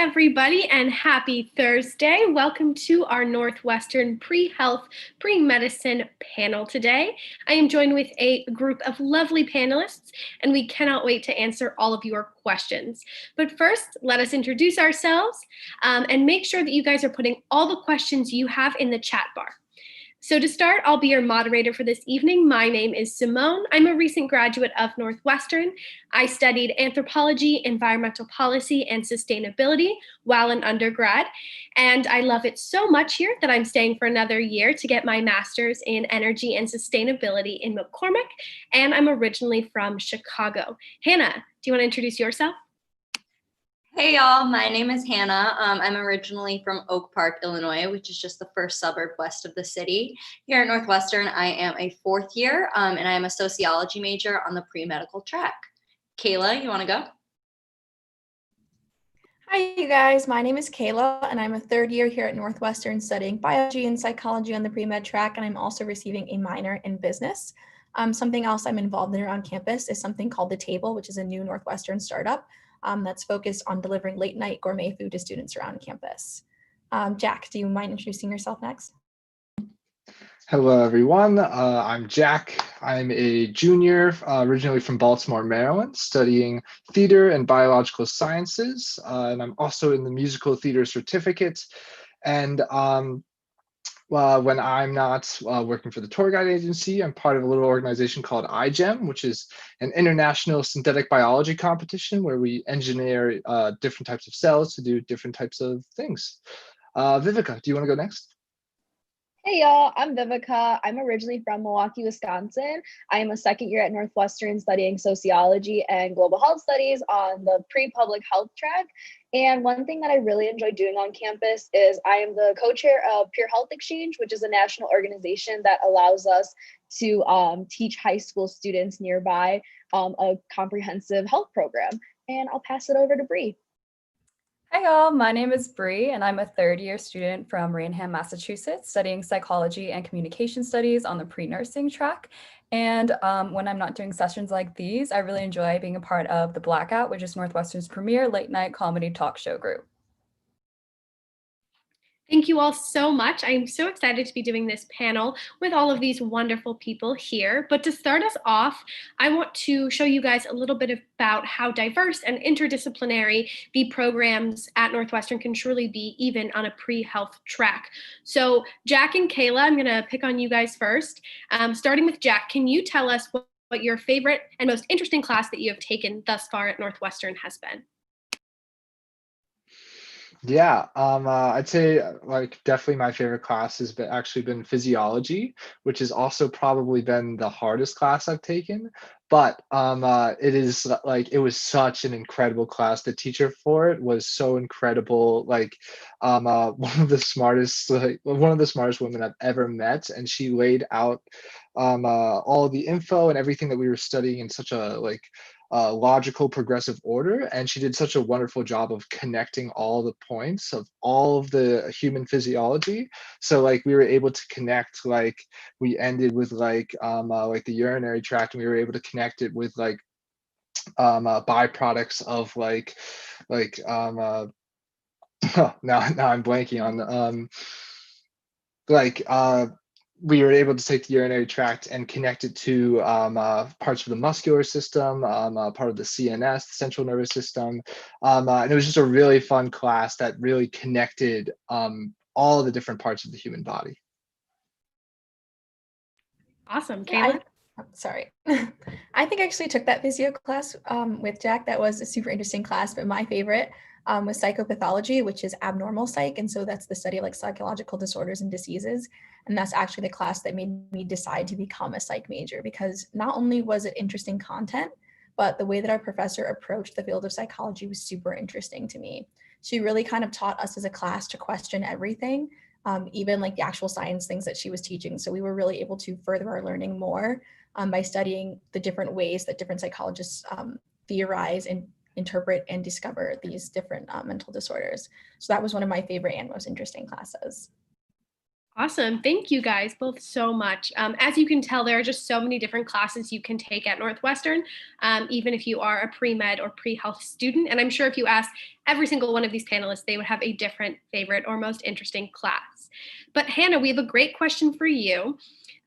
everybody, and happy Thursday. Welcome to our Northwestern pre-health, pre-medicine panel today. I am joined with a group of lovely panelists, and we cannot wait to answer all of your questions. But first, let us introduce ourselves and make sure that you guys are putting all the questions you have in the chat bar. So to start, I'll be your moderator for this evening. My name is Simone. I'm a recent graduate of Northwestern. I studied anthropology, environmental policy, and sustainability while an undergrad. And I love it so much here that I'm staying for another year to get my master's in energy and sustainability in McCormick. And I'm originally from Chicago. Hannah, do you want to introduce yourself? Hey y'all, my name is Hannah. I'm originally from Oak Park, Illinois, which is just the first suburb west of the city. Here at Northwestern, I am a fourth year, and I am a sociology major on the pre-medical track. Kayla, you want to go? Hi, you guys. My name is Kayla, and I'm a third year here at Northwestern studying biology and psychology on the pre-med track, and I'm also receiving a minor in business. Something else I'm involved in around campus is something called The Table, which is a new Northwestern startup that's focused on delivering late night gourmet food to students around campus. Jack, do you mind introducing yourself next? Hello, everyone. I'm Jack. I'm a junior, originally from Baltimore, Maryland, studying theater and biological sciences. And I'm also in the musical theater certificate. And when I'm not working for the tour guide agency, I'm part of a little organization called iGEM, which is an international synthetic biology competition where we engineer different types of cells to do different types of things. Vivica, do you want to go next? Hey y'all, I'm Vivica. I'm originally from Milwaukee, Wisconsin. I am a second year at Northwestern studying sociology and global health studies on the pre-public health track. And one thing that I really enjoy doing on campus is I am the co-chair of PreHealth Exchange, which is a national organization that allows us to teach high school students nearby a comprehensive health program. And I'll pass it over to Bree. Hi y'all, my name is Bree and I'm a third year student from Raynham, Massachusetts, studying psychology and communication studies on the pre-nursing track. And when I'm not doing sessions like these, I really enjoy being a part of The Blackout, which is Northwestern's premier late night comedy talk show group. Thank you all so much. I am so excited to be doing this panel with all of these wonderful people here. But to start us off, I want to show you guys a little bit about how diverse and interdisciplinary the programs at Northwestern can truly be, even on a pre-health track. So Jack and Kayla, I'm gonna pick on you guys first. Starting with Jack, can you tell us what your favorite and most interesting class that you have taken thus far at Northwestern has been? Yeah, I'd say definitely my favorite class has actually been physiology, which has also probably been the hardest class I've taken. But it was such an incredible class. The teacher for it was so incredible. One of the smartest women I've ever met, and she laid out all the info and everything that we were studying in such a logical progressive order, and she did such a wonderful job of connecting all the points of all of the human physiology. So we were able to connect, we ended with the urinary tract, and we were able to connect it with byproducts of now I'm blanking on we were able to take the urinary tract and connect it to parts of the muscular system, part of the CNS, the central nervous system. And it was just a really fun class that really connected all the different parts of the human body. Awesome. Kayla? Sorry. I think I actually took that physio class with Jack. That was a super interesting class, but my favorite was psychopathology, which is abnormal psych. And so that's the study of psychological disorders and diseases. And that's actually the class that made me decide to become a psych major, because not only was it interesting content, but the way that our professor approached the field of psychology was super interesting to me. She really kind of taught us as a class to question everything, even the actual science things that she was teaching. So we were really able to further our learning more by studying the different ways that different psychologists theorize and interpret and discover these different mental disorders. So that was one of my favorite and most interesting classes. Awesome. Thank you guys both so much. As you can tell, there are just so many different classes you can take at Northwestern, even if you are a pre-med or pre-health student. And I'm sure if you ask every single one of these panelists, they would have a different favorite or most interesting class. But Hannah, we have a great question for you.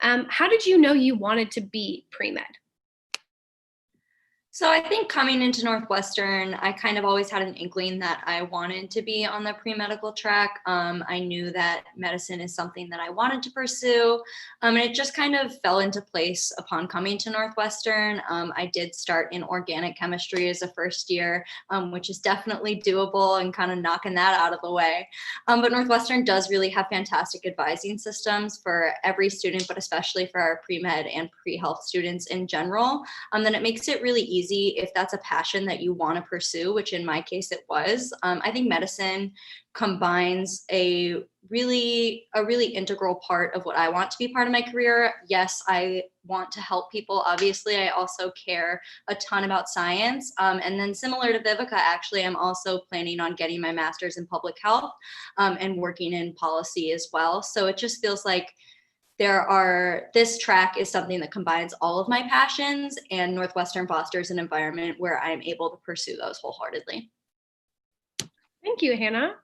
How did you know you wanted to be pre-med? So I think coming into Northwestern, I kind of always had an inkling that I wanted to be on the pre-medical track. I knew that medicine is something that I wanted to pursue, and it just kind of fell into place upon coming to Northwestern. I did start in organic chemistry as a first year, which is definitely doable and kind of knocking that out of the way. But Northwestern does really have fantastic advising systems for every student, but especially for our pre-med and pre-health students in general. Then it makes it really easy if that's a passion that you want to pursue, which in my case it was. I think medicine combines a really integral part of what I want to be part of my career. Yes, I want to help people. Obviously, I also care a ton about science. And then similar to Vivica, actually, I'm also planning on getting my master's in public health and working in policy as well. So it just feels like this track is something that combines all of my passions, and Northwestern fosters an environment where I'm able to pursue those wholeheartedly. Thank you, Hannah.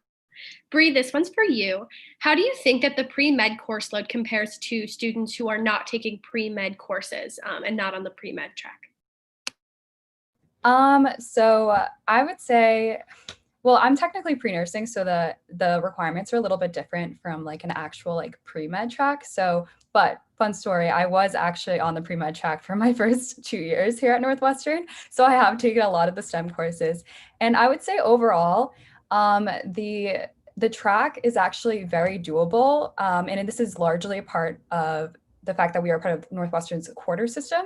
Bree, this one's for you. How do you think that the pre-med course load compares to students who are not taking pre-med courses and not on the pre-med track? So I would say, well, I'm technically pre-nursing, so the requirements are a little bit different from like an actual like pre-med track. So, but fun story, I was actually on the pre-med track for my first 2 years here at Northwestern. So I have taken a lot of the STEM courses. And I would say overall, the track is actually very doable. And this is largely a part of the fact that we are part of Northwestern's quarter system.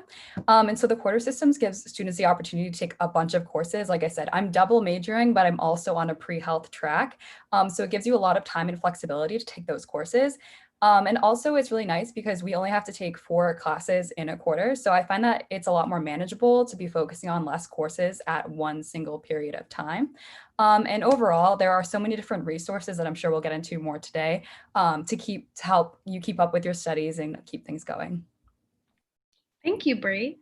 And so the quarter systems gives students the opportunity to take a bunch of courses. Like I said, I'm double majoring, but I'm also on a pre-health track. So it gives you a lot of time and flexibility to take those courses. And also it's really nice because we only have to take 4 classes in a quarter. So I find that it's a lot more manageable to be focusing on less courses at one single period of time. And overall, there are so many different resources that I'm sure we'll get into more today to help you keep up with your studies and keep things going. Thank you, Bree.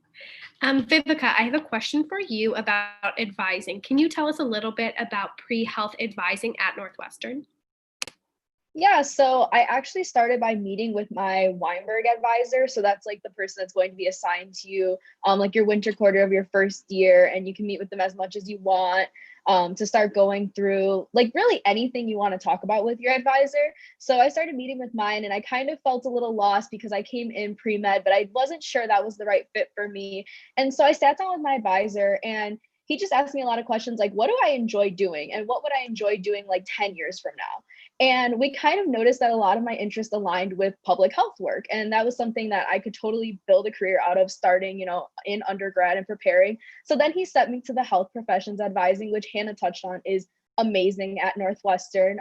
Vivica, I have a question for you about advising. Can you tell us a little bit about pre-health advising at Northwestern? Yeah, so I actually started by meeting with my Weinberg advisor. So that's like the person that's going to be assigned to you, like your winter quarter of your first year, and you can meet with them as much as you want to start going through like really anything you want to talk about with your advisor. So I started meeting with mine, and I kind of felt a little lost because I came in pre-med, but I wasn't sure that was the right fit for me. And so I sat down with my advisor, and he just asked me a lot of questions like, what do I enjoy doing? And what would I enjoy doing like 10 years from now? And we kind of noticed that a lot of my interests aligned with public health work. And that was something that I could totally build a career out of starting, in undergrad and preparing. So then he sent me to the health professions advising, which Hannah touched on is amazing at Northwestern.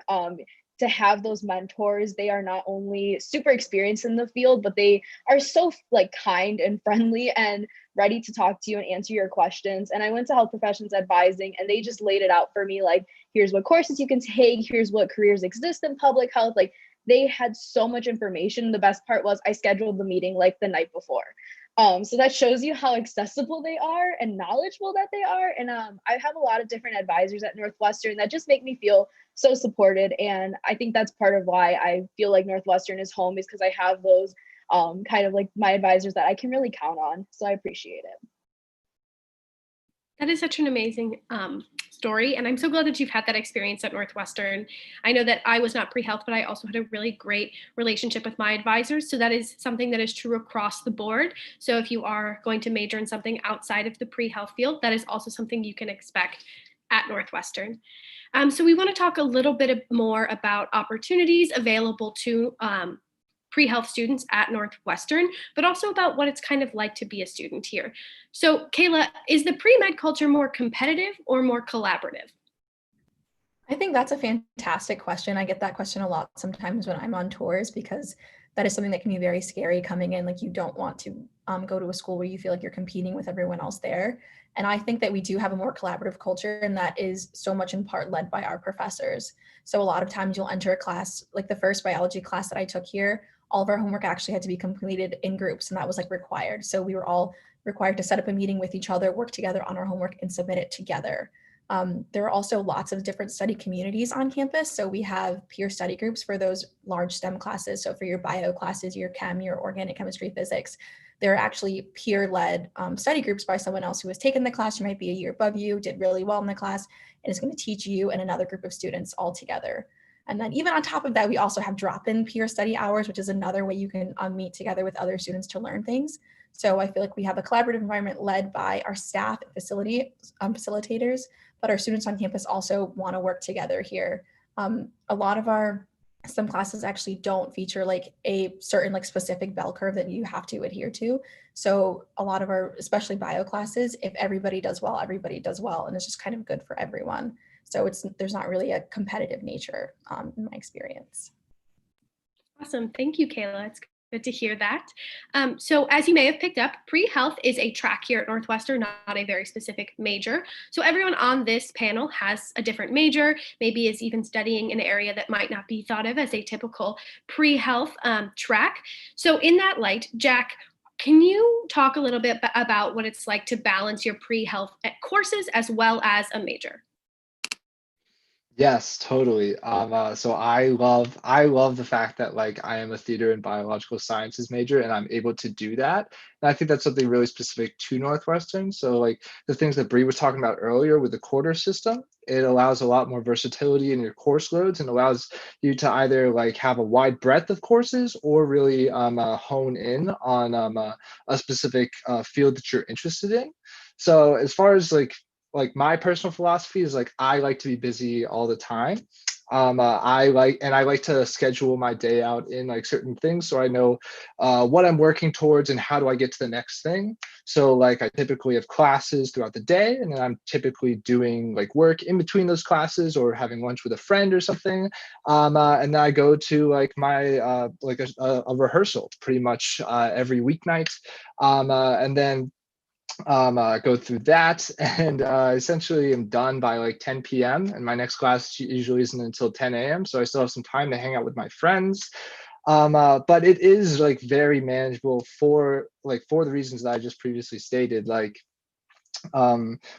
To have those mentors, they are not only super experienced in the field, but they are so like kind and friendly and ready to talk to you and answer your questions. And I went to health professions advising, and they just laid it out for me like, here's what courses you can take, here's what careers exist in public health. Like they had so much information. The best part was I scheduled the meeting like the night before. So that shows you how accessible they are and knowledgeable that they are. And I have a lot of different advisors at Northwestern that just make me feel so supported. And I think that's part of why I feel like Northwestern is home, is because I have those kind of like my advisors that I can really count on. So I appreciate it. That is such an amazing story. And I'm so glad that you've had that experience at Northwestern. I know that I was not pre-health, but I also had a really great relationship with my advisors. So that is something that is true across the board. So if you are going to major in something outside of the pre-health field, that is also something you can expect at Northwestern. So we want to talk a little bit more about opportunities available to pre-health students at Northwestern, but also about what it's kind of like to be a student here. So Kayla, is the pre-med culture more competitive or more collaborative? I think that's a fantastic question. I get that question a lot sometimes when I'm on tours, because that is something that can be very scary coming in. Like you don't want to go to a school where you feel like you're competing with everyone else there. And I think that we do have a more collaborative culture, and that is so much in part led by our professors. So a lot of times you'll enter a class, like the first biology class that I took here, all of our homework actually had to be completed in groups, and that was like required. So we were all required to set up a meeting with each other, work together on our homework, and submit it together. There are also lots of different study communities on campus. So we have peer study groups for those large STEM classes. So for your bio classes, your chem, your organic chemistry, physics, there are actually peer-led study groups by someone else who has taken the class, who might be a year above you, did really well in the class, and is going to teach you and another group of students all together. And then even on top of that, we also have drop-in peer study hours, which is another way you can meet together with other students to learn things. So I feel like we have a collaborative environment led by our staff and facilitators, but our students on campus also want to work together here. A lot of our some classes actually don't feature like a certain like specific bell curve that you have to adhere to. So a lot of our, especially bio classes, if everybody does well, everybody does well, and it's just kind of good for everyone. So there's not really a competitive nature in my experience. Awesome. Thank you, Kayla. It's good to hear that. So as you may have picked up, pre-health is a track here at Northwestern, not a very specific major. So everyone on this panel has a different major, maybe is even studying an area that might not be thought of as a typical pre-health track. So in that light, Jack, can you talk a little bit about what it's like to balance your pre-health courses as well as a major? Yes, totally. So I love the fact that like I am a theater and biological sciences major and I'm able to do that. And I think that's something really specific to Northwestern. So like the things that Bree was talking about earlier with the quarter system, it allows a lot more versatility in your course loads and allows you to either like have a wide breadth of courses or really hone in on a specific field that you're interested in. So as far as like my personal philosophy is like I like to be busy all the time. I like to schedule my day out in like certain things so I know what I'm working towards and how do I get to the next thing. So like I typically have classes throughout the day, and then I'm typically doing like work in between those classes or having lunch with a friend or something. And then I go to like my like a rehearsal pretty much every weeknight, and then go through that, and essentially I'm done by like 10 p.m. and my next class usually isn't until 10 a.m. So I still have some time to hang out with my friends. But it is like very manageable for the reasons that I just previously stated. Like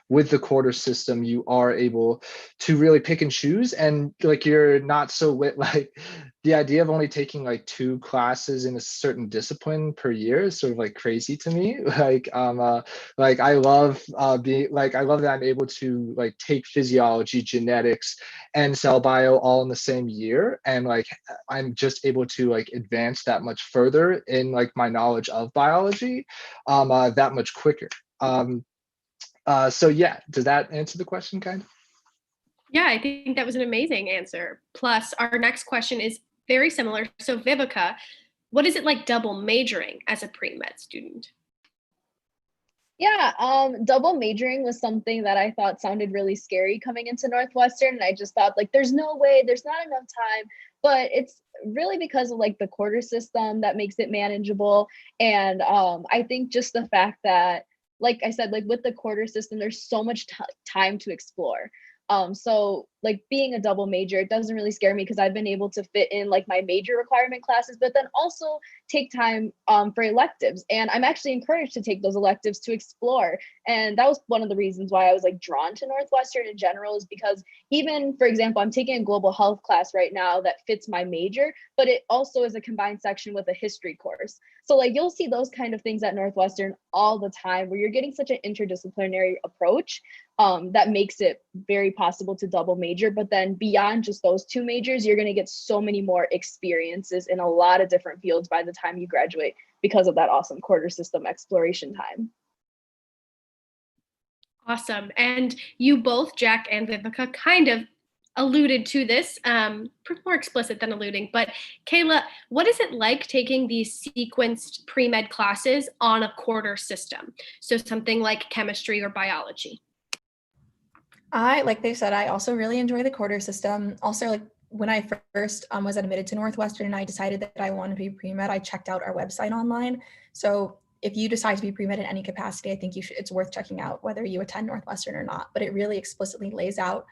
with the quarter system, you are able to really pick and choose, and like you're not so like the idea of only taking like 2 classes in a certain discipline per year is sort of like crazy to me. Like I love I love that I'm able to like take physiology, genetics, and cell bio all in the same year, and like I'm just able to like advance that much further in like my knowledge of biology that much quicker. So yeah, does that answer the question kind of? Yeah, I think that was an amazing answer. Plus, our next question is very similar. So Vivica, what is it like double majoring as a pre-med student? Yeah, double majoring was something that I thought sounded really scary coming into Northwestern. And I just thought like, there's no way, there's not enough time, but it's really because of like the quarter system that makes it manageable. And I think just the fact that, like I said, like with the quarter system, there's so much time to explore. So like being a double major, it doesn't really scare me because I've been able to fit in like my major requirement classes, but then also take time for electives. And I'm actually encouraged to take those electives to explore. And that was one of the reasons why I was like drawn to Northwestern in general, is because even, for example, I'm taking a global health class right now that fits my major, but it also is a combined section with a history course. So like you'll see those kind of things at Northwestern all the time where you're getting such an interdisciplinary approach that makes it very possible to double major. But then beyond just those 2 majors, you're going to get so many more experiences in a lot of different fields by the time you graduate because of that awesome quarter system exploration time. Awesome. And you both, Jack and Vivica, kind of alluded to this, more explicit than alluding, but Kayla, what is it like taking these sequenced pre-med classes on a quarter system? So something like chemistry or biology. Like they said, I also really enjoy the quarter system. Also, like when I first was admitted to Northwestern and I decided that I wanted to be pre-med, I checked out our website online. So if you decide to be pre-med in any capacity, I think it's worth checking out whether you attend Northwestern or not, but it really explicitly lays out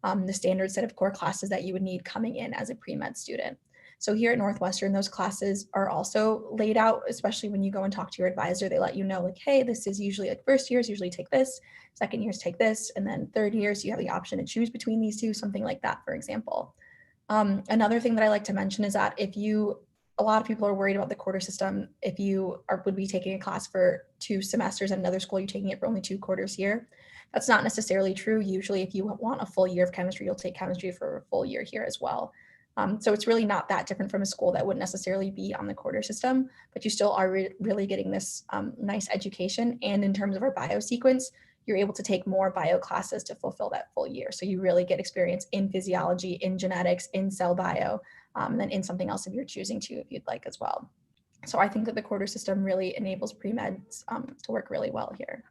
the standard set of core classes that you would need coming in as a pre-med student. So here at Northwestern, those classes are also laid out, especially when you go and talk to your advisor. They let you know, like, hey, this is usually like first years usually take this, second years take this, and then third years you have the option to choose between these two, something like that, for example. Another thing that I like to mention is that a lot of people are worried about the quarter system. If you would be taking a class for 2 semesters at another school, you're taking it for only 2 quarters here. That's not necessarily true. Usually, if you want a full year of chemistry, you'll take chemistry for a full year here as well. So it's really not that different from a school that wouldn't necessarily be on the quarter system, but you still are really getting this nice education. And in terms of our bio sequence, you're able to take more bio classes to fulfill that full year. So you really get experience in physiology, in genetics, in cell bio, and then in something else if you're choosing to, if you'd like as well. So I think that the quarter system really enables pre-meds to work really well here.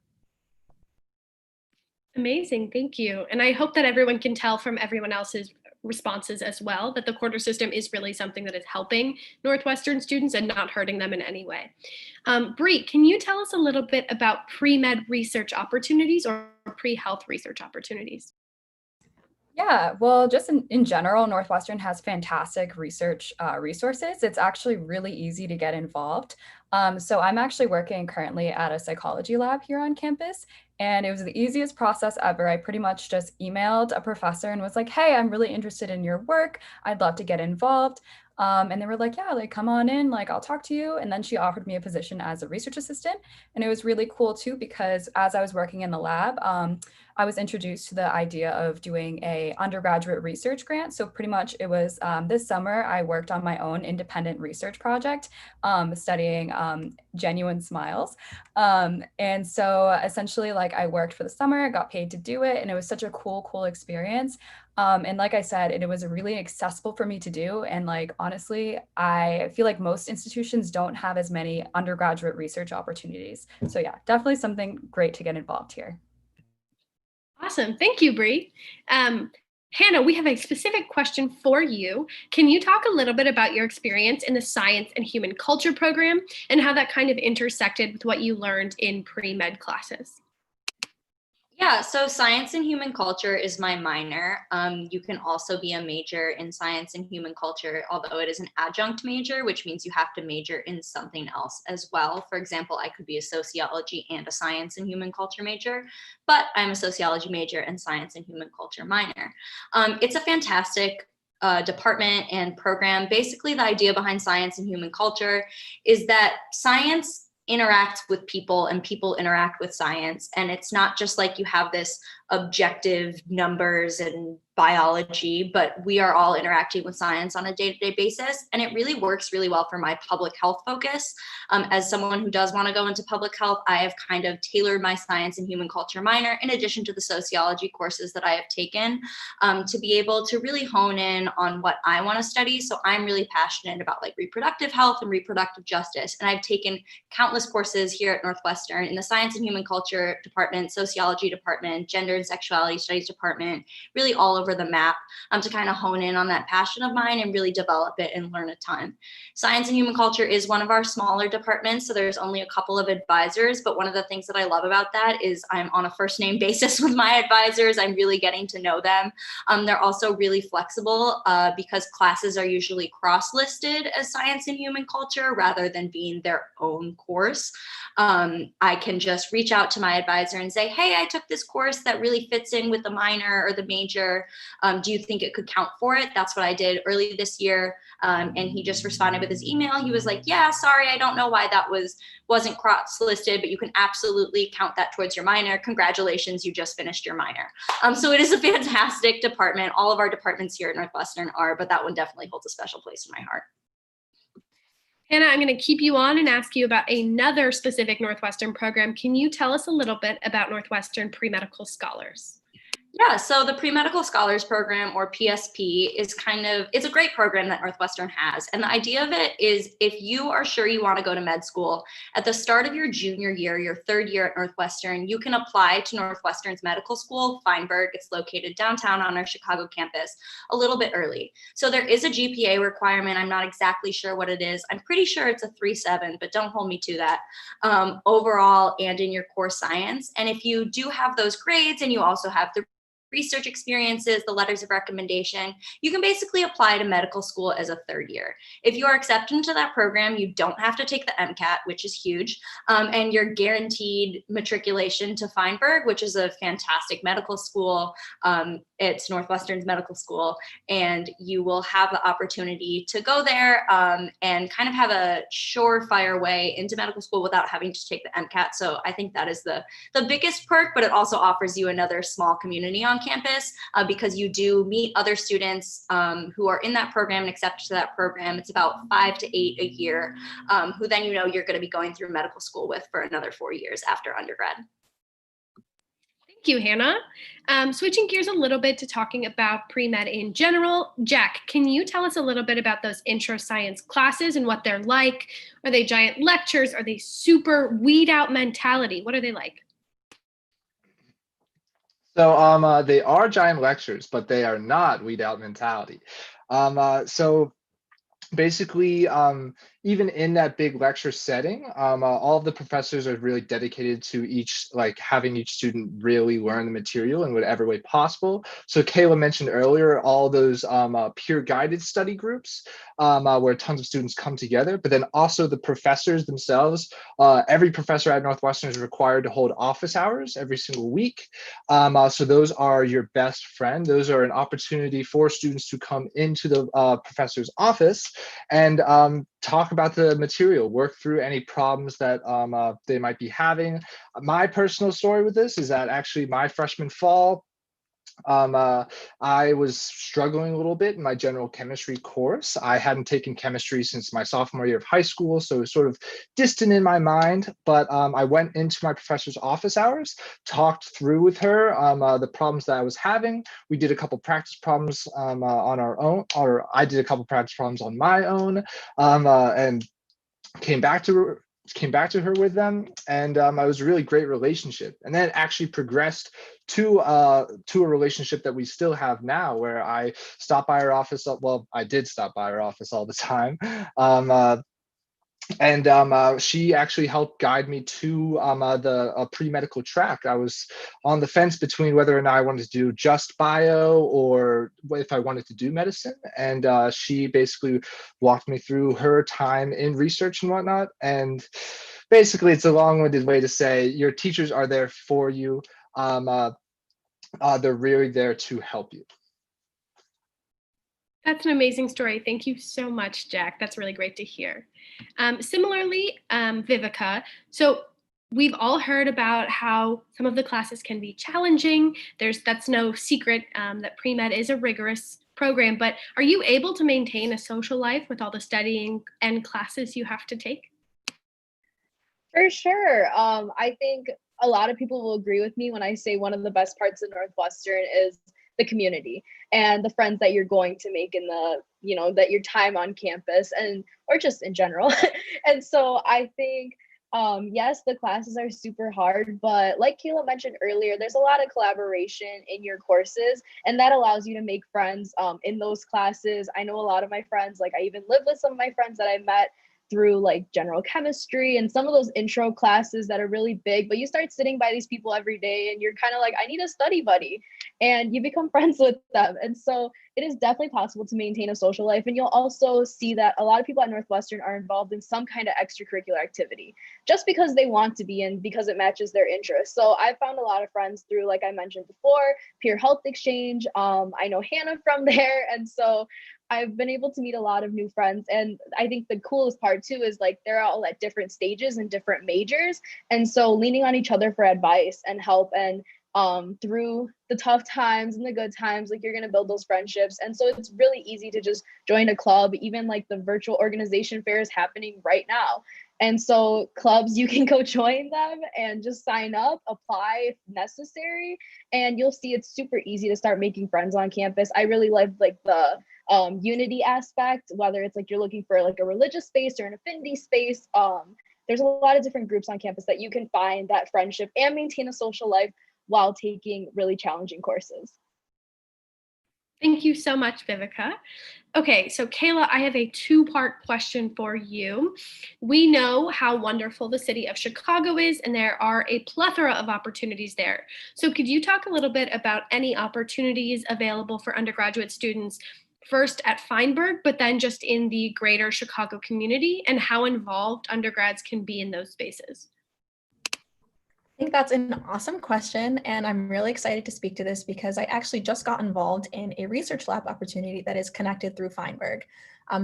Amazing, thank you. And I hope that everyone can tell from everyone else's responses as well that the quarter system is really something that is helping Northwestern students and not hurting them in any way. Bree, can you tell us a little bit about pre-med research opportunities or pre-health research opportunities? Yeah, well, just in general, Northwestern has fantastic research resources. It's actually really easy to get involved. So I'm actually working currently at a psychology lab here on campus, and it was the easiest process ever. I pretty much just emailed a professor and was like, hey, I'm really interested in your work. I'd love to get involved. And they were like, yeah, like come on in, like I'll talk to you. And then she offered me a position as a research assistant. And it was really cool too, because as I was working in the lab, I was introduced to the idea of doing a undergraduate research grant. So pretty much it was this summer, I worked on my own independent research project, studying genuine smiles. And so essentially like I worked for the summer, got paid to do it. And it was such a cool experience. And like I said, it was really accessible for me to do. And like, honestly, I feel like most institutions don't have as many undergraduate research opportunities. So yeah, definitely something great to get involved here. Awesome. Thank you, Bree. Hannah, we have a specific question for you. Can you talk a little bit about your experience in the science and human culture program and how that kind of intersected with what you learned in pre-med classes? Yeah, so science and human culture is my minor. You can also be a major in science and human culture, although it is an adjunct major, which means you have to major in something else as well. For example, I could be a sociology and a science and human culture major, but I'm a sociology major and science and human culture minor. It's a fantastic department and program. Basically, the idea behind science and human culture is that science interact with people and people interact with science. And it's not just like you have this objective numbers and biology, but we are all interacting with science on a day-to-day basis. And it really works really well for my public health focus. As someone who does want to go into public health, I have kind of tailored my science and human culture minor, in addition to the sociology courses that I have taken, to be able to really hone in on what I want to study. So I'm really passionate about like reproductive health and reproductive justice. And I've taken countless courses here at Northwestern in the science and human culture department, sociology department, gender and sexuality studies department, really all over the map, to kind of hone in on that passion of mine and really develop it and learn a ton. Science and human culture is one of our smaller departments, so there's only a couple of advisors, but one of the things that I love about that is I'm on a first name basis with my advisors. I'm really getting to know them. They're also really flexible because classes are usually cross-listed as science and human culture rather than being their own course. I can just reach out to my advisor and say, hey, I took this course that really fits in with the minor or the major. Do you think it could count for it? That's what I did early this year. And he just responded with his email. He was like, yeah, sorry, I don't know why that wasn't cross-listed, but you can absolutely count that towards your minor. Congratulations, you just finished your minor. So it is a fantastic department. All of our departments here at Northwestern are, but that one definitely holds a special place in my heart. Hannah, I'm going to keep you on and ask you about another specific Northwestern program. Can you tell us a little bit about Northwestern PreMed Scholars? Yeah, so the Pre-Medical Scholars Program, or PSP, it's a great program that Northwestern has. And the idea of it is, if you are sure you want to go to med school, at the start of your junior year, your third year at Northwestern, you can apply to Northwestern's medical school, Feinberg. It's located downtown on our Chicago campus, a little bit early. So there is a GPA requirement. I'm not exactly sure what it is. I'm pretty sure it's a 3.7, but don't hold me to that, overall and in your core science. And if you do have those grades and you also have the research experiences, the letters of recommendation, you can basically apply to medical school as a third year. If you are accepted into that program, you don't have to take the MCAT, which is huge, and you're guaranteed matriculation to Feinberg, which is a fantastic medical school. It's Northwestern's medical school, and you will have the opportunity to go there and kind of have a surefire way into medical school without having to take the MCAT. So I think that is the biggest perk, but it also offers you another small community on campus because you do meet other students who are in that program and accepted to that program. It's about 5 to 8 a year, who then you're going to be going through medical school with for another 4 years after undergrad. Thank you, Hannah. Switching gears a little bit to talking about pre-med in general, Jack, can you tell us a little bit about those intro science classes and what they're like? Are they giant lectures? Are they super weed out mentality? What are they like? So they are giant lectures, but they are not weed out mentality. So basically, even in that big lecture setting, all of the professors are really dedicated to having each student really learn the material in whatever way possible. So Kayla mentioned earlier all those peer guided study groups where tons of students come together, but then also the professors themselves. Every professor at Northwestern is required to hold office hours every single week. So those are your best friend. Those are an opportunity for students to come into the professor's office and talk about the material, work through any problems that they might be having. My personal story with this is that actually my freshman fall, I was struggling a little bit in my general chemistry course. I hadn't taken chemistry since my sophomore year of high school, so it was sort of distant in my mind. But I went into my professor's office hours, talked through with her the problems that I was having. We did a couple practice problems on our own, or I did a couple practice problems on my own, and came back to her with them, and it was a really great relationship. And then it actually progressed to a relationship that we still have now, where I stop by her office. Well, I did stop by her office all the time. And she actually helped guide me to the pre-medical track. I was on the fence between whether or not I wanted to do just bio or if I wanted to do medicine. And she basically walked me through her time in research and whatnot. And basically, it's a long-winded way to say your teachers are there for you. They're really there to help you. That's an amazing story. Thank you so much, Jack. That's really great to hear. Similarly, Vivica, so we've all heard about how some of the classes can be challenging. That's no secret that pre-med is a rigorous program, but are you able to maintain a social life with all the studying and classes you have to take? For sure. I think a lot of people will agree with me when I say one of the best parts of Northwestern is the community and the friends that you're going to make in that your time on campus or just in general. And so I think, yes, the classes are super hard, but like Kayla mentioned earlier, there's a lot of collaboration in your courses, and that allows you to make friends in those classes. I know a lot of my friends, I even live with some of my friends that I met through general chemistry and some of those intro classes that are really big, but you start sitting by these people every day and you're kind of I need a study buddy, and you become friends with them. And so it is definitely possible to maintain a social life. And you'll also see that a lot of people at Northwestern are involved in some kind of extracurricular activity just because they want to be in, because it matches their interests. So I found a lot of friends through, like I mentioned before, peer health exchange. I know Hannah from there. And so I've been able to meet a lot of new friends. And I think the coolest part too is they're all at different stages and different majors. And so leaning on each other for advice and help and through the tough times and the good times. Like, you're going to build those friendships. And so it's really easy to just join a club. Even like the virtual organization fair is happening right now. And so clubs, you can go join them and just sign up, apply if necessary, and you'll see it's super easy to start making friends on campus. I really love like the unity aspect, whether it's like you're looking for like a religious space or an affinity space. There's a lot of different groups on campus that you can find that friendship and maintain a social life while taking really challenging courses. Thank you so much, Vivica. Okay, so Kayla, I have a two-part question for you. We know how wonderful the city of Chicago is, and there are a plethora of opportunities there. So could you talk a little bit about any opportunities available for undergraduate students, first at Feinberg, but then just in the greater Chicago community, and how involved undergrads can be in those spaces? I think that's an awesome question, and I'm really excited to speak to this because I actually just got involved in a research lab opportunity that is connected through Feinberg.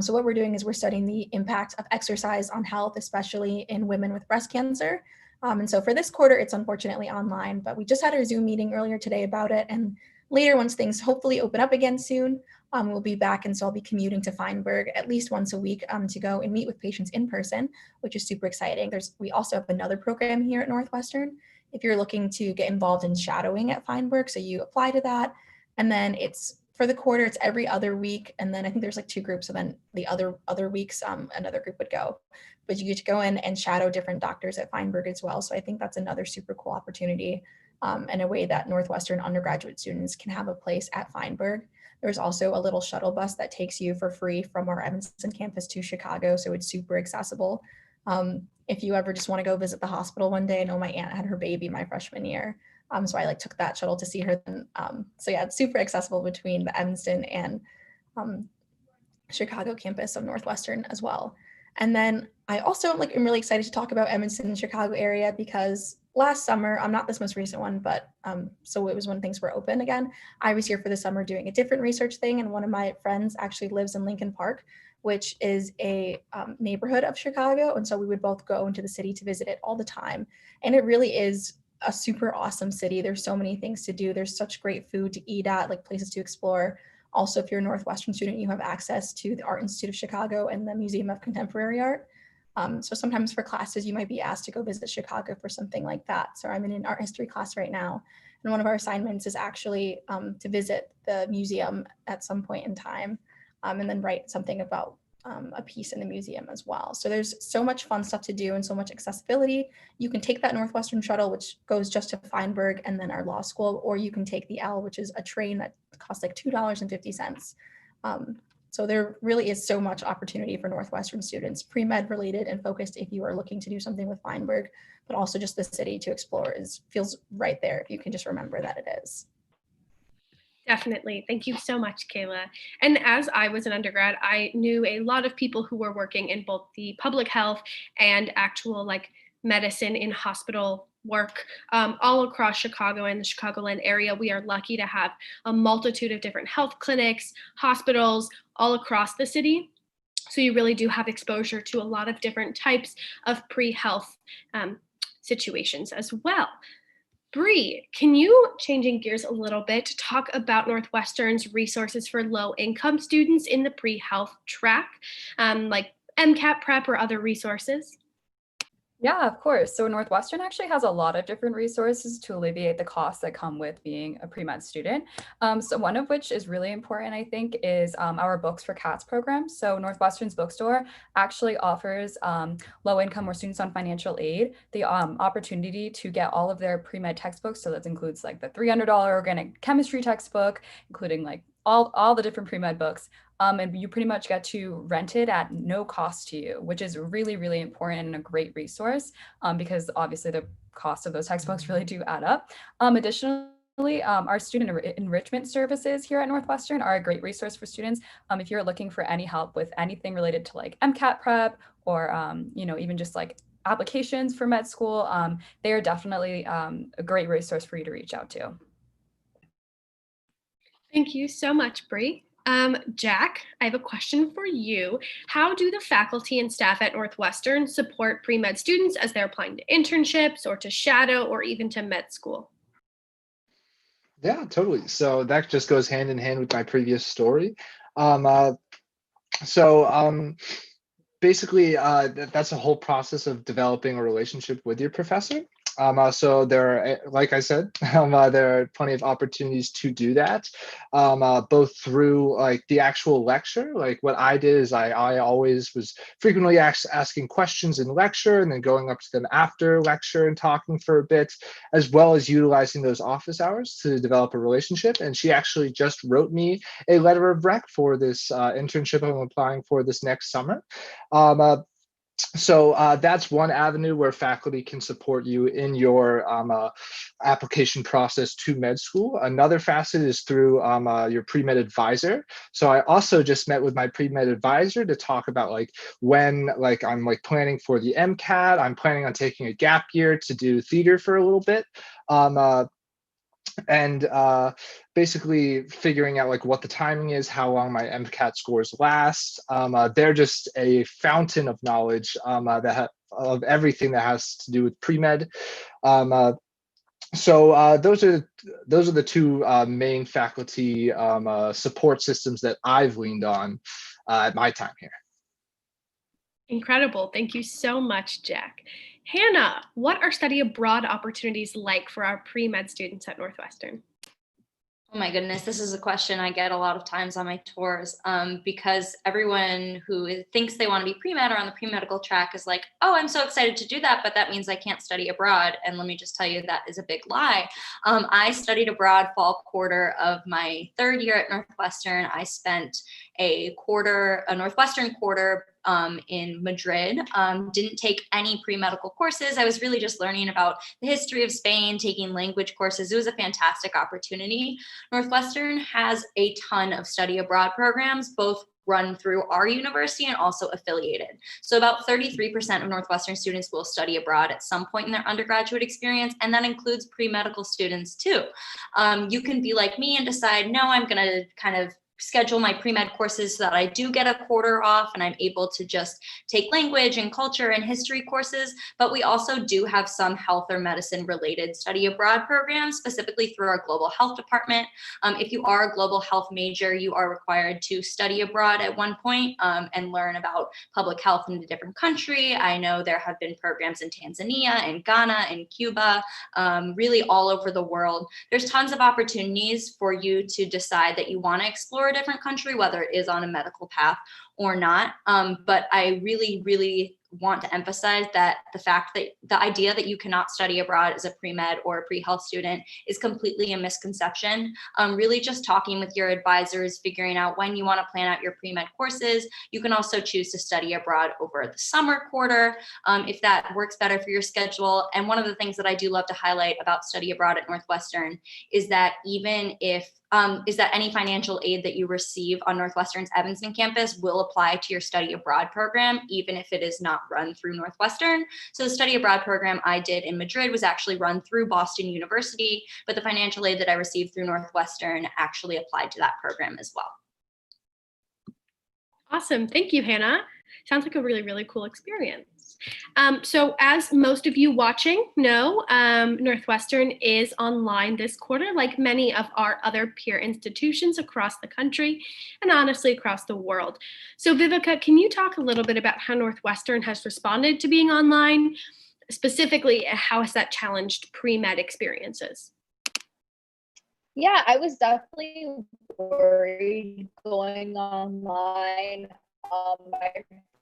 So what we're doing is we're studying the impact of exercise on health, especially in women with breast cancer. And so for this quarter, it's unfortunately online, but we just had our Zoom meeting earlier today about it, and later, once things hopefully open up again soon, we'll be back, and so I'll be commuting to Feinberg at least once a week to go and meet with patients in person, which is super exciting. We also have another program here at Northwestern if you're looking to get involved in shadowing at Feinberg, so you apply to that, and then it's for the quarter, it's every other week, and then I think there's like two groups, and then the other weeks another group would go, but you get to go in and shadow different doctors at Feinberg as well. So I think that's another super cool opportunity. And a way that Northwestern undergraduate students can have a place at Feinberg. There's also a little shuttle bus that takes you for free from our Evanston campus to Chicago, so it's super accessible. If you ever just want to go visit the hospital one day, I know my aunt had her baby my freshman year, so I like took that shuttle to see her. So yeah, it's super accessible between the Evanston and Chicago campus of Northwestern as well. And then I also am really excited to talk about Evanston and Chicago area because last summer, not this most recent one, but so it was when things were open again. I was here for the summer doing a different research thing, and one of my friends actually lives in Lincoln Park, which is a neighborhood of Chicago. And so we would both go into the city to visit it all the time. And it really is a super awesome city. There's so many things to do. There's such great food to eat at, like places to explore. Also, if you're a Northwestern student, you have access to the Art Institute of Chicago and the Museum of Contemporary Art. So sometimes for classes, you might be asked to go visit Chicago for something like that. So I'm in an art history class right now, and one of our assignments is actually to visit the museum at some point in time, and then write something about a piece in the museum as well. So there's so much fun stuff to do and so much accessibility. You can take that Northwestern shuttle, which goes just to Feinberg and then our law school, or you can take the L, which is a train that costs like $2.50. So there really is so much opportunity for Northwestern students, pre-med related and focused if you are looking to do something with Feinberg, but also just the city to explore feels right there if you can just remember that it is. Definitely. Thank you so much, Kayla. And as I was an undergrad, I knew a lot of people who were working in both the public health and actual medicine in hospital work all across Chicago and the Chicagoland area. We are lucky to have a multitude of different health clinics, hospitals all across the city. So you really do have exposure to a lot of different types of pre-health situations as well. Bree, can you, changing gears a little bit, talk about Northwestern's resources for low-income students in the pre-health track, like MCAT prep or other resources? Yeah, of course. So Northwestern actually has a lot of different resources to alleviate the costs that come with being a pre-med student. So one of which is really important, I think, is our Books for Cats program. So Northwestern's bookstore actually offers low-income or students on financial aid the opportunity to get all of their pre-med textbooks. So that includes like the $300 organic chemistry textbook, including like all the different pre-med books. And you pretty much get to rent it at no cost to you, which is really, really important and a great resource because obviously the cost of those textbooks really do add up. Additionally, our student enrichment services here at Northwestern are a great resource for students. If you're looking for any help with anything related to like MCAT prep or, even just like applications for med school, they are definitely a great resource for you to reach out to. Thank you so much, Bree. Jack, I have a question for you. How do the faculty and staff at Northwestern support pre-med students as they're applying to internships or to shadow or even to med school? Yeah, totally. So that just goes hand in hand with my previous story. Um, uh, so basically, that's a whole process of developing a relationship with your professor. So there are, like I said, there are plenty of opportunities to do that, both through like the actual lecture. Like what I did is I always was frequently asking questions in lecture and then going up to them after lecture and talking for a bit, as well as utilizing those office hours to develop a relationship. And she actually just wrote me a letter of rec for this internship I'm applying for this next summer. Um, uh, so that's one avenue where faculty can support you in your application process to med school. Another facet is through your pre-med advisor. So I also just met with my pre-med advisor to talk about like when like I'm like planning for the MCAT. I'm planning on taking a gap year to do theater for a little bit. Um, uh, and basically figuring out like what the timing is, how long my MCAT scores last. They're just a fountain of knowledge of everything that has to do with pre-med. So those are the two main faculty support systems that I've leaned on at my time here. Incredible. Thank you so much, Jack. Hannah, what are study abroad opportunities like for our pre-med students at Northwestern? Oh my goodness, this is a question I get a lot of times on my tours, because everyone who thinks they want to be pre-med or on the pre-medical track is like, oh, I'm so excited to do that, but that means I can't study abroad. And let me just tell you, that is a big lie. I studied abroad fall quarter of my third year at Northwestern. I spent a Northwestern quarter in Madrid. Didn't take any pre-medical courses. I was really just learning about the history of Spain, taking language courses. It was a fantastic opportunity. Northwestern has a ton of study abroad programs, both run through our university and also affiliated. So about 33% of Northwestern students will study abroad at some point in their undergraduate experience, and that includes pre-medical students too. You can be like me and decide, no, I'm going to kind of schedule my pre-med courses so that I do get a quarter off and I'm able to just take language and culture and history courses. But we also do have some health or medicine related study abroad programs, specifically through our global health department. If you are a global health major, you are required to study abroad at one point and learn about public health in a different country. I know there have been programs in Tanzania and Ghana and Cuba, really all over the world. There's tons of opportunities for you to decide that you want to explore a different country, whether it is on a medical path or not. But I really, really want to emphasize that the idea that you cannot study abroad as a pre-med or a pre-health student is completely a misconception. Really just talking with your advisors, figuring out when you want to plan out your pre-med courses. You can also choose to study abroad over the summer quarter if that works better for your schedule. And one of the things that I do love to highlight about study abroad at Northwestern is that any financial aid that you receive on Northwestern's Evanston campus will apply to your study abroad program, even if it is not run through Northwestern. So the study abroad program I did in Madrid was actually run through Boston University, but the financial aid that I received through Northwestern actually applied to that program as well. Awesome. Thank you, Hannah. Sounds like a really, really cool experience. So as most of you watching know, Northwestern is online this quarter, like many of our other peer institutions across the country and honestly across the world. So Vivica, can you talk a little bit about how Northwestern has responded to being online? Specifically, how has that challenged pre-med experiences? Yeah, I was definitely worried going online. My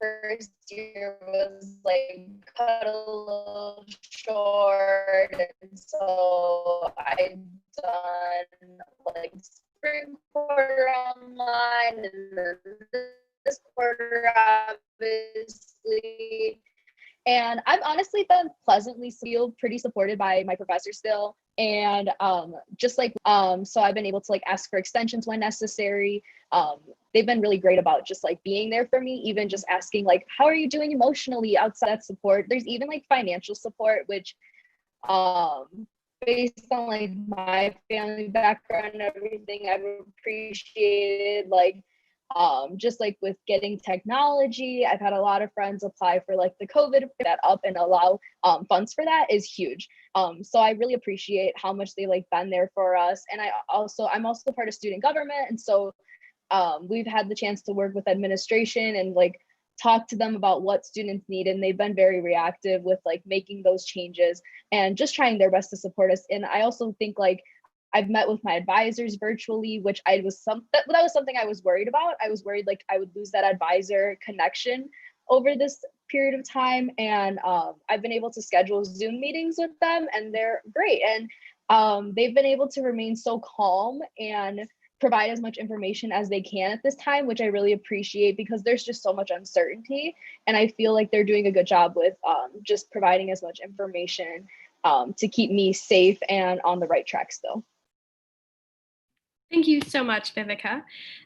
first year was like cut a little short, and so I done like spring quarter online, and then this quarter obviously. And I've honestly been feel pretty supported by my professor still. And so I've been able to like ask for extensions when necessary. They've been really great about just like being there for me, even just asking like, how are you doing emotionally outside that support? There's even like financial support, which based on like my family background and everything, I've appreciated like just like with getting technology. I've had a lot of friends apply for like the COVID that up and allow funds for that is huge. So I really appreciate how much they like been there for us. And I'm also part of student government, and so we've had the chance to work with administration and like talk to them about what students need, and they've been very reactive with like making those changes and just trying their best to support us. And I also think like I've met with my advisors virtually, which that was something I was worried about. I was worried like I would lose that advisor connection over this period of time. And I've been able to schedule Zoom meetings with them, and they're great. And they've been able to remain so calm and provide as much information as they can at this time, which I really appreciate because there's just so much uncertainty. And I feel like they're doing a good job with just providing as much information to keep me safe and on the right track still. Thank you so much, Vivica.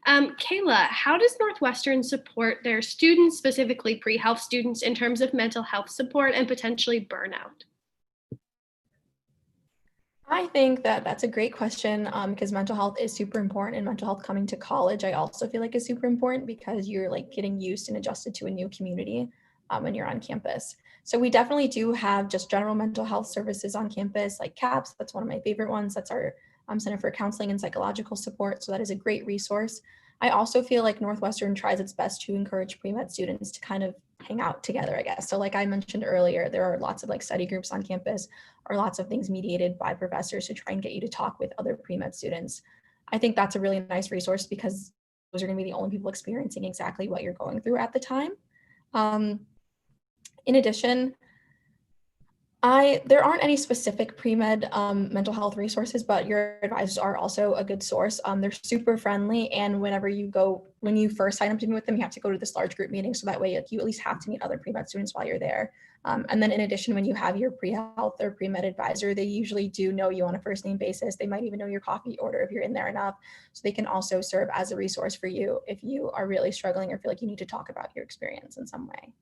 Kayla, how does Northwestern support their students, specifically pre-health students, in terms of mental health support and potentially burnout? I think that that's a great question because mental health is super important, and mental health coming to college, I also feel like is super important because you're like getting used and adjusted to a new community when you're on campus. So we definitely do have just general mental health services on campus, like CAPS. That's one of my favorite ones. That's our Center for Counseling and Psychological Support. So that is a great resource. I also feel like Northwestern tries its best to encourage pre-med students to kind of hang out together, I guess. So like I mentioned earlier, there are lots of like study groups on campus or lots of things mediated by professors to try and get you to talk with other pre-med students. I think that's a really nice resource because those are going to be the only people experiencing exactly what you're going through at the time. In addition, there aren't any specific pre-med mental health resources, but your advisors are also a good source. They're super friendly, and when you first sign up to meet with them, you have to go to this large group meeting, so that way you at least have to meet other pre-med students while you're there. And then in addition, when you have your pre-health or pre-med advisor, they usually do know you on a first name basis. They might even know your coffee order if you're in there enough. So they can also serve as a resource for you if you are really struggling or feel like you need to talk about your experience in some way.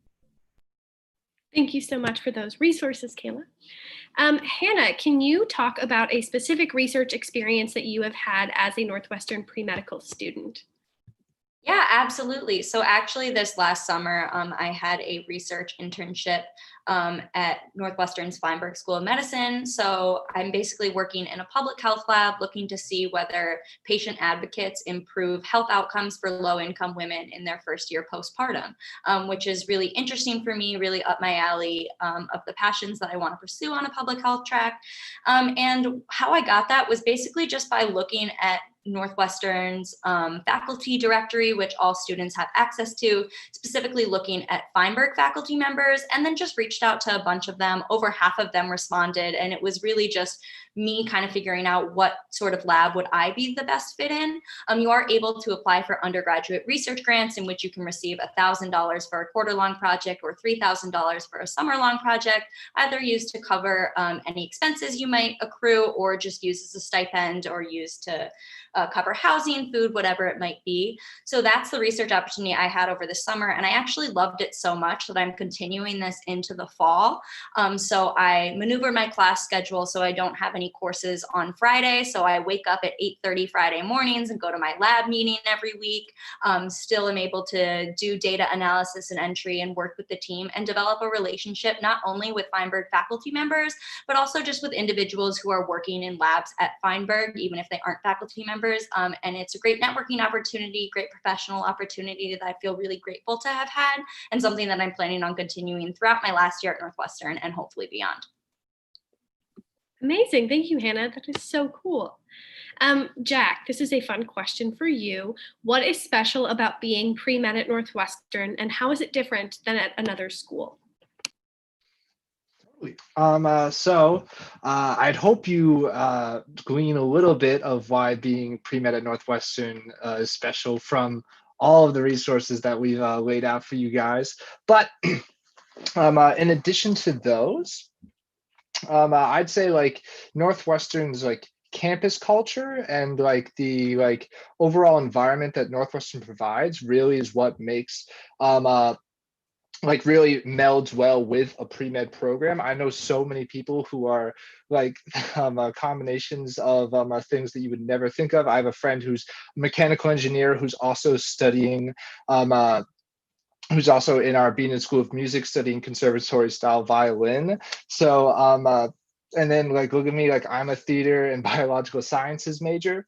Thank you so much for those resources, Kayla. Hannah, can you talk about a specific research experience that you have had as a Northwestern pre-medical student? Yeah, absolutely. So actually this last summer, I had a research internship at Northwestern's Feinberg School of Medicine. So I'm basically working in a public health lab looking to see whether patient advocates improve health outcomes for low-income women in their first year postpartum, which is really interesting for me, really up my alley of the passions that I want to pursue on a public health track. And how I got that was basically just by looking at Northwestern's faculty directory, which all students have access to, specifically looking at Feinberg faculty members, and then just reached out to a bunch of them. Over half of them responded, and it was really just me kind of figuring out what sort of lab would I be the best fit in. You are able to apply for undergraduate research grants in which you can receive $1,000 for a quarter-long project or $3,000 for a summer-long project, either used to cover any expenses you might accrue or just use as a stipend or used to cover housing, food, whatever it might be. So that's the research opportunity I had over the summer. And I actually loved it so much that I'm continuing this into the fall. So I maneuver my class schedule so I don't have any courses on Friday. So I wake up at 8:30 Friday mornings and go to my lab meeting every week. Still am able to do data analysis and entry and work with the team and develop a relationship not only with Feinberg faculty members, but also just with individuals who are working in labs at Feinberg, even if they aren't faculty members. And it's a great networking opportunity, great professional opportunity that I feel really grateful to have had, and something that I'm planning on continuing throughout my last year at Northwestern and hopefully beyond. Amazing. Thank you, Hannah. That is so cool. Jack, this is a fun question for you. What is special about being pre-med at Northwestern, and how is it different than at another school? I'd hope you glean a little bit of why being pre-med at Northwestern is special from all of the resources that we've laid out for you guys. But in addition to those, I'd say like Northwestern's like campus culture and like the overall environment that Northwestern provides really is what makes like really melds well with a pre-med program. I know so many people who are like combinations of things that you would never think of. I have a friend who's a mechanical engineer who's also studying who's also in our Beaton School of Music studying conservatory style violin. So and then like look at me, like I'm a theater and biological sciences major.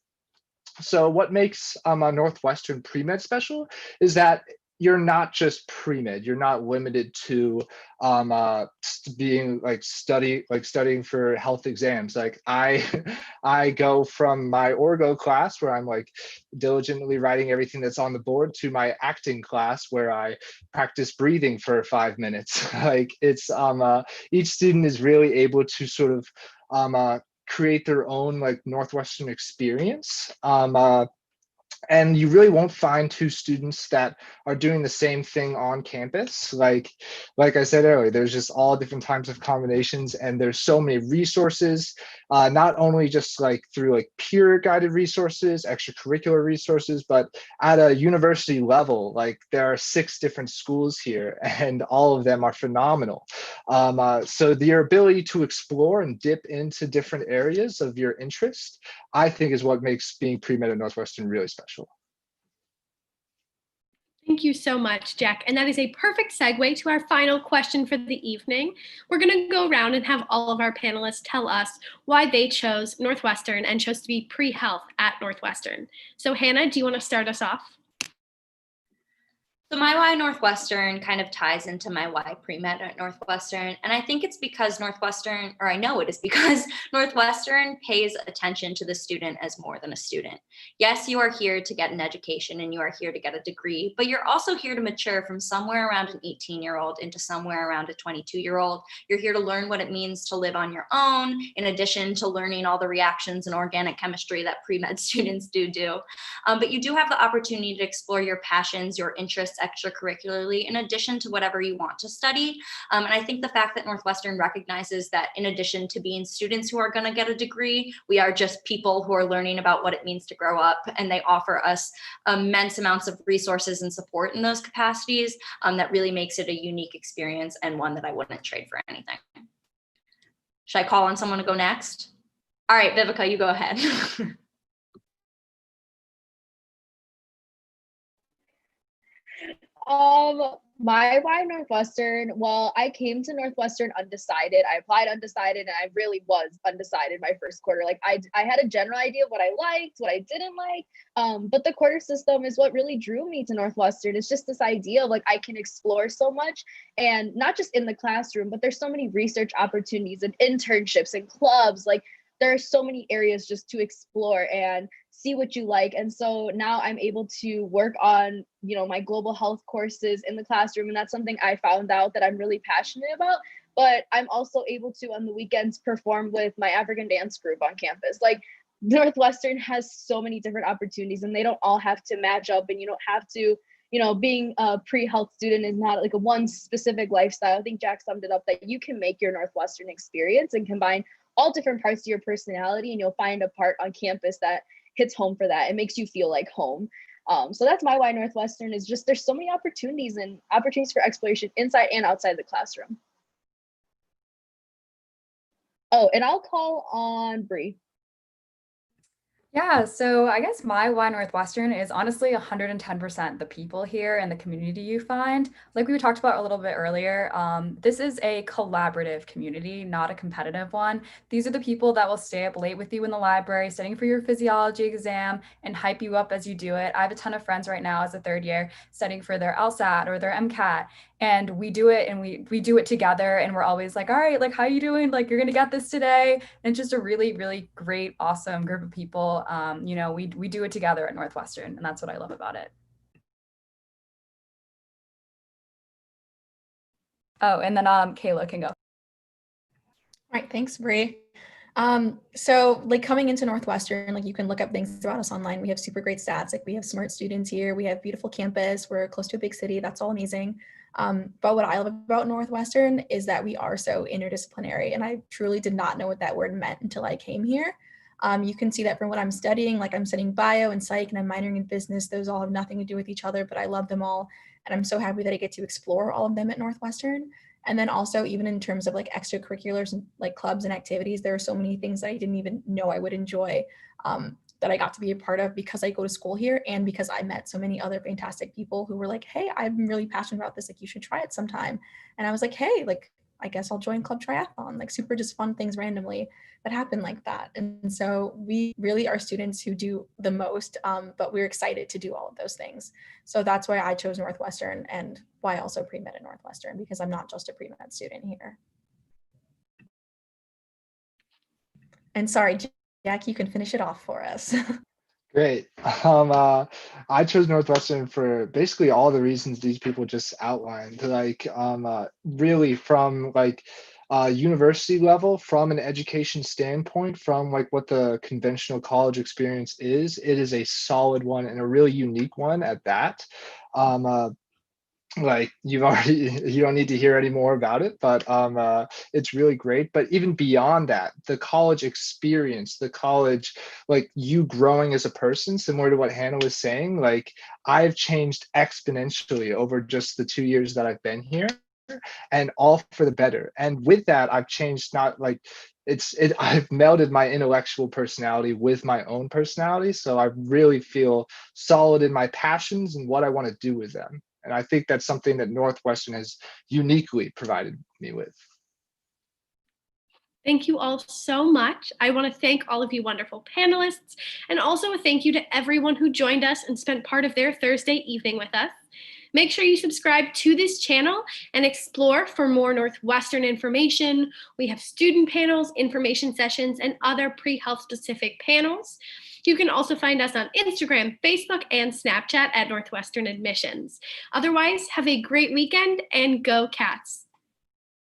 So what makes a Northwestern pre-med special is that you're not just pre-med. You're not limited to being like studying for health exams. Like I I go from my orgo class where I'm like diligently writing everything that's on the board to my acting class where I practice breathing for 5 minutes. Like it's each student is really able to sort of create their own like Northwestern experience. And you really won't find two students that are doing the same thing on campus. Like I said earlier, there's just all different types of combinations, and there's so many resources, not only just like through like peer guided resources, extracurricular resources, but at a university level, like there are 6 different schools here, and all of them are phenomenal. So your ability to explore and dip into different areas of your interest, I think, is what makes being pre-med at Northwestern really special. Thank you so much, Jack. And that is a perfect segue to our final question for the evening. We're going to go around and have all of our panelists tell us why they chose Northwestern and chose to be pre-health at Northwestern. So Hannah, do you want to start us off? So my why Northwestern kind of ties into my why pre-med at Northwestern. And I think it's because Northwestern, or I know it is because Northwestern pays attention to the student as more than a student. Yes, you are here to get an education and you are here to get a degree, but you're also here to mature from somewhere around an 18-year-old into somewhere around a 22-year-old. You're here to learn what it means to live on your own, in addition to learning all the reactions and organic chemistry that pre-med students do. But you do have the opportunity to explore your passions, your interests, extracurricularly, in addition to whatever you want to study. And I think the fact that Northwestern recognizes that in addition to being students who are going to get a degree, we are just people who are learning about what it means to grow up, and they offer us immense amounts of resources and support in those capacities, that really makes it a unique experience and one that I wouldn't trade for anything. Should I call on someone to go next? All right, Vivica, you go ahead. My why Northwestern, well, I came to Northwestern undecided. I applied undecided, and I really was undecided my first quarter. Like I had a general idea of what I liked, what I didn't like. But the quarter system is what really drew me to Northwestern. It's just this idea of like I can explore so much, and not just in the classroom, but there's so many research opportunities and internships and clubs. Like there are so many areas just to explore and see what you like. And so now I'm able to work on, my global health courses in the classroom. And that's something I found out that I'm really passionate about. But I'm also able to, on the weekends, perform with my African dance group on campus. Like Northwestern has so many different opportunities, and they don't all have to match up, and you don't have to, being a pre-health student is not like a one specific lifestyle. I think Jack summed it up, that you can make your Northwestern experience and combine all different parts of your personality, and you'll find a part on campus that hits home for that. It makes you feel like home. So that's my why Northwestern is just there's so many opportunities for exploration inside and outside the classroom. Oh, and I'll call on Bree. Yeah, so I guess my why Northwestern is honestly 110% the people here and the community you find. Like we talked about a little bit earlier, this is a collaborative community, not a competitive one. These are the people that will stay up late with you in the library, studying for your physiology exam and hype you up as you do it. I have a ton of friends right now as a third year studying for their LSAT or their MCAT. And we do it, and we do it together, and we're always like, all right, like, how you doing? Like, you're gonna get this today. And it's just a really, really great, awesome group of people. We do it together at Northwestern, and that's what I love about it. Oh, and then Kayla can go. All right, thanks, Bree. So like coming into Northwestern, like you can look up things about us online. We have super great stats. Like we have smart students here. We have beautiful campus. We're close to a big city. That's all amazing. But what I love about Northwestern is that we are so interdisciplinary. And I truly did not know what that word meant until I came here. You can see that from what I'm studying, like I'm studying bio and psych and I'm minoring in business. Those all have nothing to do with each other, but I love them all. And I'm so happy that I get to explore all of them at Northwestern. And then also even in terms of like extracurriculars and like clubs and activities, there are so many things that I didn't even know I would enjoy that I got to be a part of because I go to school here and because I met so many other fantastic people who were like, hey, I'm really passionate about this. Like you should try it sometime. And I was like, hey, like, I guess I'll join Club Triathlon, like super just fun things randomly that happen like that. And so we really are students who do the most, but we're excited to do all of those things. So that's why I chose Northwestern and why also pre-med at Northwestern, because I'm not just a pre-med student here. And sorry, Jack, you can finish it off for us. Great. I chose Northwestern for basically all the reasons these people just outlined. Like, really from like university level, from an education standpoint, from like what the conventional college experience is, it is a solid one and a really unique one at that. Like you don't need to hear any more about it, but it's really great. But even beyond that, the college experience, the college, like you growing as a person, similar to what Hannah was saying, like I've changed exponentially over just the 2 years that I've been here, and all for the better. And with that, I've changed, not like I've melded my intellectual personality with my own personality, so I really feel solid in my passions and what I want to do with them. And I think that's something that Northwestern has uniquely provided me with. Thank you all so much. I want to thank all of you wonderful panelists, and also a thank you to everyone who joined us and spent part of their Thursday evening with us. Make sure you subscribe to this channel and explore for more Northwestern information. We have student panels, information sessions, and other pre-health specific panels. You can also find us on Instagram, Facebook, and Snapchat at Northwestern Admissions. Otherwise, have a great weekend and go Cats!